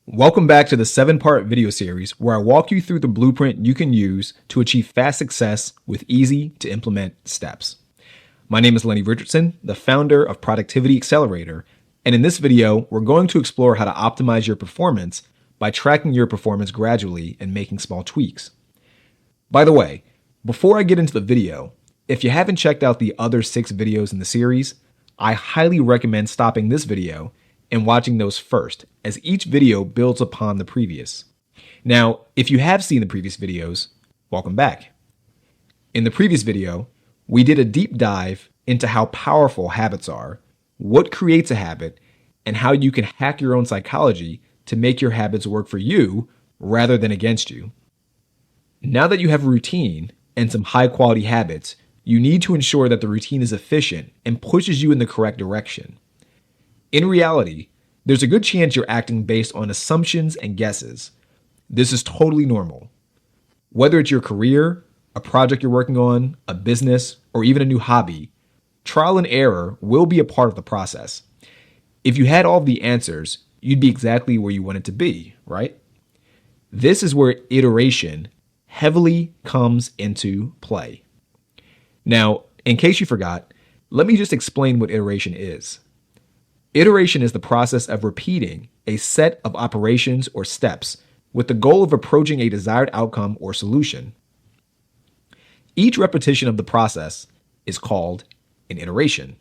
Welcome back to the 7-part video series where I walk you through the blueprint you can use to achieve fast success with easy to implement steps. My name is Lenny Richardson, the founder of Productivity Accelerator, and in this video, we're going to explore how to optimize your performance by tracking your performance gradually and making small tweaks. By the way, before I get into the video, if you haven't checked out the other 6 videos in the series, I highly recommend stopping this video and watching those first, as each video builds upon the previous. Now, if you have seen the previous videos, welcome back. In the previous video, we did a deep dive into how powerful habits are, what creates a habit, and how you can hack your own psychology to make your habits work for you rather than against you. Now that you have a routine and some high-quality habits, you need to ensure that the routine is efficient and pushes you in the correct direction. In reality, there's a good chance you're acting based on assumptions and guesses. This is totally normal. Whether it's your career, a project you're working on, a business, or even a new hobby, trial and error will be a part of the process. If you had all of the answers, you'd be exactly where you wanted to be, right? This is where iteration heavily comes into play. Now, in case you forgot, let me just explain what iteration is. Iteration is the process of repeating a set of operations or steps with the goal of approaching a desired outcome or solution. Each repetition of the process is called an iteration,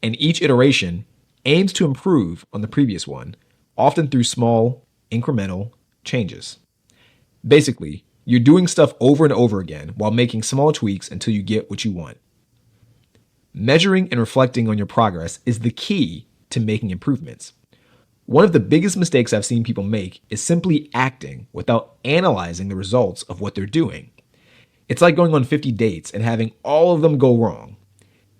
and each iteration aims to improve on the previous one, often through small, incremental changes. Basically, you're doing stuff over and over again while making small tweaks until you get what you want. Measuring and reflecting on your progress is the key to making improvements. One of the biggest mistakes I've seen people make is simply acting without analyzing the results of what they're doing. It's like going on 50 dates and having all of them go wrong.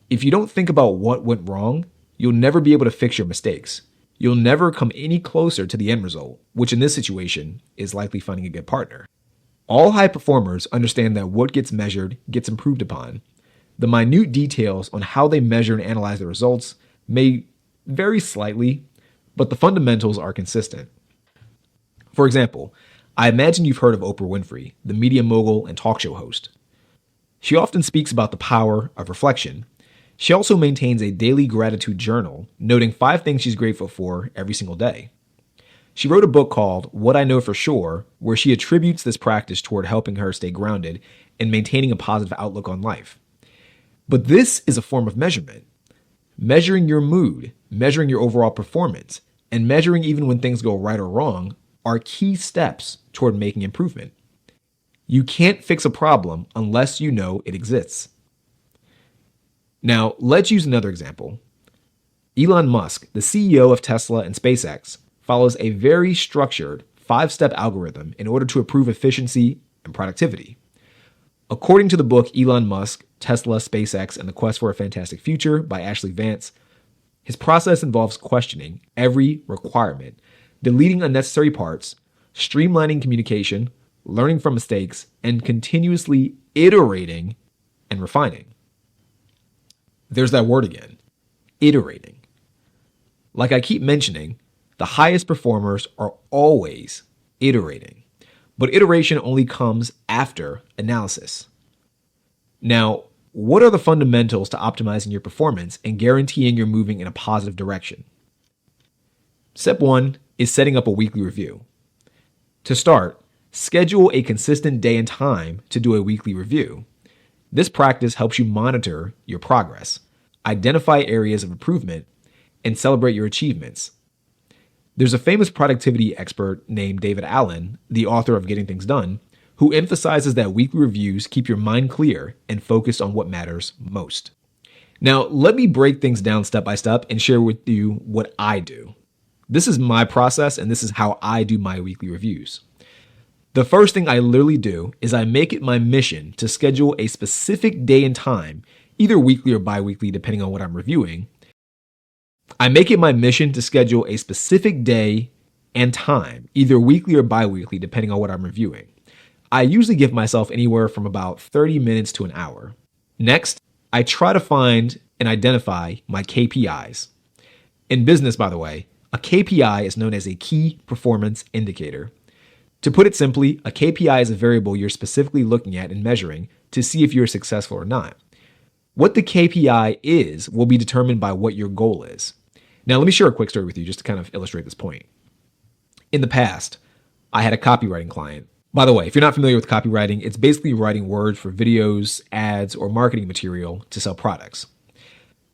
If you don't think about what went wrong, you'll never be able to fix your mistakes. You'll never come any closer to the end result, which in this situation is likely finding a good partner. All high performers understand that what gets measured gets improved upon. The minute details on how they measure and analyze the results may vary slightly, but the fundamentals are consistent. For example, I imagine you've heard of Oprah Winfrey, the media mogul and talk show host. She often speaks about the power of reflection. She also maintains a daily gratitude journal, noting 5 things she's grateful for every single day. She wrote a book called What I Know For Sure, where she attributes this practice toward helping her stay grounded and maintaining a positive outlook on life. But this is a form of measurement. Measuring your mood, measuring your overall performance, and measuring even when things go right or wrong are key steps toward making improvement. You can't fix a problem unless you know it exists. Now, let's use another example. Elon Musk, the CEO of Tesla and SpaceX, follows a very structured 5-step algorithm in order to improve efficiency and productivity. According to the book Elon Musk, Tesla, SpaceX, and the Quest for a Fantastic Future by Ashley Vance, his process involves questioning every requirement, deleting unnecessary parts, streamlining communication, learning from mistakes, and continuously iterating and refining. There's that word again, iterating. Like I keep mentioning, the highest performers are always iterating. But iteration only comes after analysis. Now, what are the fundamentals to optimizing your performance and guaranteeing you're moving in a positive direction? Step 1 is setting up a weekly review. To start, schedule a consistent day and time to do a weekly review. This practice helps you monitor your progress, identify areas of improvement, and celebrate your achievements. There's a famous productivity expert named David Allen, the author of Getting Things Done, who emphasizes that weekly reviews keep your mind clear and focused on what matters most. Now, let me break things down step by step and share with you what I do. This is my process, and this is how I do my weekly reviews. The first thing I literally do is I make it my mission to schedule a specific day and time, either weekly or bi-weekly, depending on what I'm reviewing. I make it my mission to schedule a specific day and time, either weekly or bi-weekly, depending on what I'm reviewing. I usually give myself anywhere from about 30 minutes to an hour. Next, I try to find and identify my KPIs. In business, by the way, a A KPI is known as a key performance indicator. To put it simply, a KPI is a variable you're specifically looking at and measuring to see if you're successful or not. What the KPI is will be determined by what your goal is. Now, let me share a quick story with you just to kind of illustrate this point. In the past, I had a copywriting client. By the way, if you're not familiar with copywriting, it's basically writing words for videos, ads, or marketing material to sell products.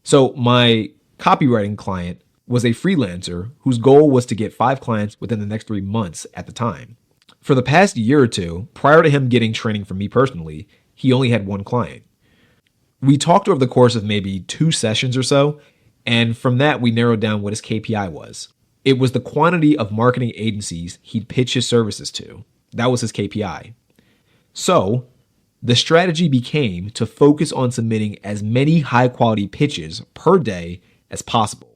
So my copywriting client was a freelancer whose goal was to get 5 clients within the next 3 months at the time. For the past year or two, prior to him getting training from me personally, he only had 1 client. We talked over the course of maybe 2 sessions or so, and from that we narrowed down what his KPI was. It was the quantity of marketing agencies he'd pitch his services to. That was his KPI. So the strategy became to focus on submitting as many high-quality pitches per day as possible.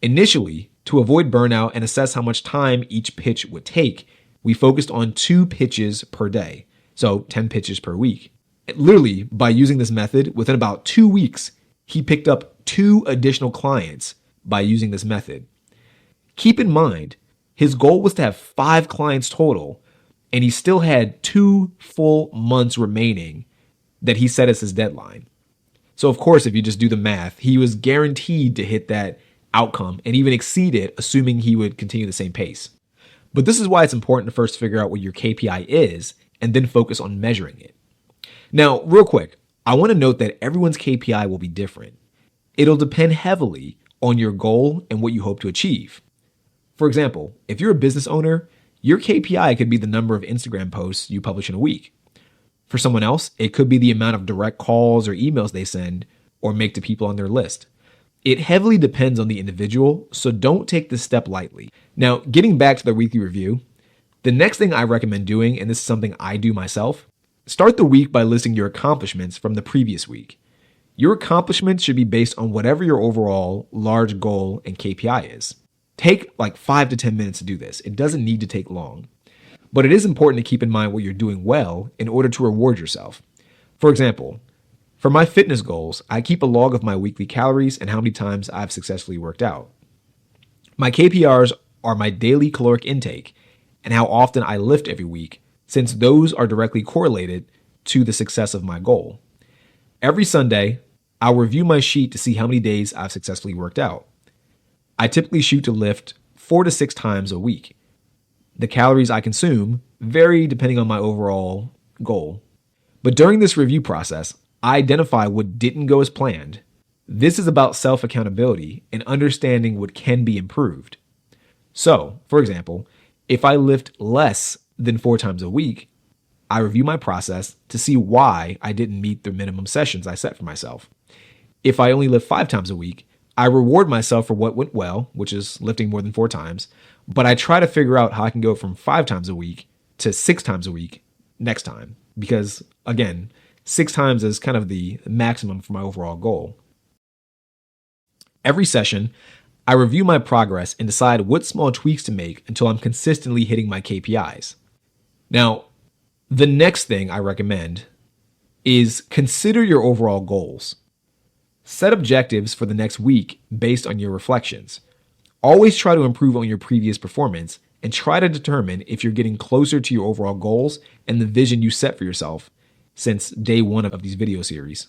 Initially, to avoid burnout and assess how much time each pitch would take, we focused on 2 pitches per day, so 10 pitches per week. Literally, by using this method, within about 2 weeks, he picked up 2 additional clients by using this method. Keep in mind, his goal was to have 5 clients total, and he still had 2 full months remaining that he set as his deadline. So of course, if you just do the math, he was guaranteed to hit that outcome and even exceed it, assuming he would continue the same pace. But this is why it's important to first figure out what your KPI is and then focus on measuring it. Now, real quick, I want to note that everyone's KPI will be different. It'll depend heavily on your goal and what you hope to achieve. For example, if you're a business owner, your KPI could be the number of Instagram posts you publish in a week. For someone else, it could be the amount of direct calls or emails they send or make to people on their list. It heavily depends on the individual, so don't take this step lightly. Now, getting back to the weekly review, the next thing I recommend doing, and this is something I do myself, start the week by listing your accomplishments from the previous week. Your accomplishments should be based on whatever your overall large goal and KPI is. Take like 5 to 10 minutes to do this. It doesn't need to take long. But it is important to keep in mind what you're doing well in order to reward yourself. For example, for my fitness goals, I keep a log of my weekly calories and how many times I've successfully worked out. My KPIs are my daily caloric intake and how often I lift every week, since those are directly correlated to the success of my goal. Every Sunday, I'll review my sheet to see how many days I've successfully worked out. I typically shoot to lift 4 to 6 times a week. The calories I consume vary depending on my overall goal. But during this review process, I identify what didn't go as planned. This is about self-accountability and understanding what can be improved. So, for example, if I lift less than 4 times a week, I review my process to see why I didn't meet the minimum sessions I set for myself. If I only lift 5 times a week, I reward myself for what went well, which is lifting more than 4 times, but I try to figure out how I can go from 5 times a week to 6 times a week next time. Because again, 6 times is kind of the maximum for my overall goal. Every session, I review my progress and decide what small tweaks to make until I'm consistently hitting my KPIs. Now, the next thing I recommend is consider your overall goals. Set objectives for the next week based on your reflections. Always try to improve on your previous performance and try to determine if you're getting closer to your overall goals and the vision you set for yourself since day 1 of these video series.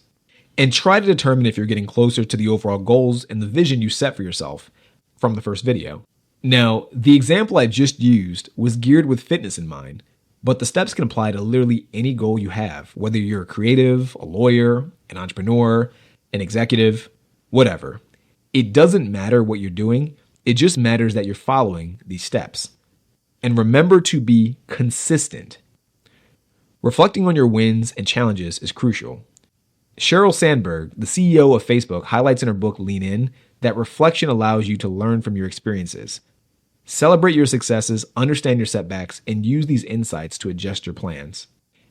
And try to determine if you're getting closer to the overall goals and the vision you set for yourself from the first video. Now, the example I just used was geared with fitness in mind, but the steps can apply to literally any goal you have, whether you're a creative, a lawyer, an entrepreneur, an executive, whatever. It doesn't matter what you're doing. It just matters that you're following these steps. And remember to be consistent. Reflecting on your wins and challenges is crucial. Sheryl Sandberg, the CEO of Facebook, highlights in her book Lean In that reflection allows you to learn from your experiences. Celebrate your successes, understand your setbacks, and use these insights to adjust your plans.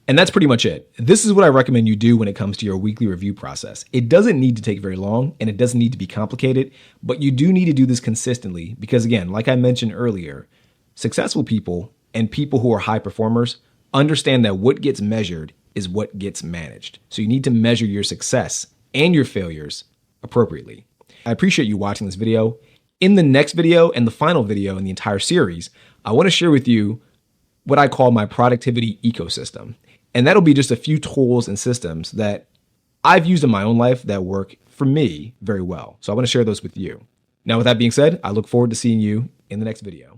And that's pretty much it. This is what I recommend you do when it comes to your weekly review process. It doesn't need to take very long and it doesn't need to be complicated, but you do need to do this consistently because again, like I mentioned earlier, successful people and people who are high performers understand that what gets measured is what gets managed. So you need to measure your success and your failures appropriately. I appreciate you watching this video. In the next video and the final video in the entire series, I want to share with you what I call my productivity ecosystem. And that'll be just a few tools and systems that I've used in my own life that work for me very well. So I want to share those with you. Now, with that being said, I look forward to seeing you in the next video.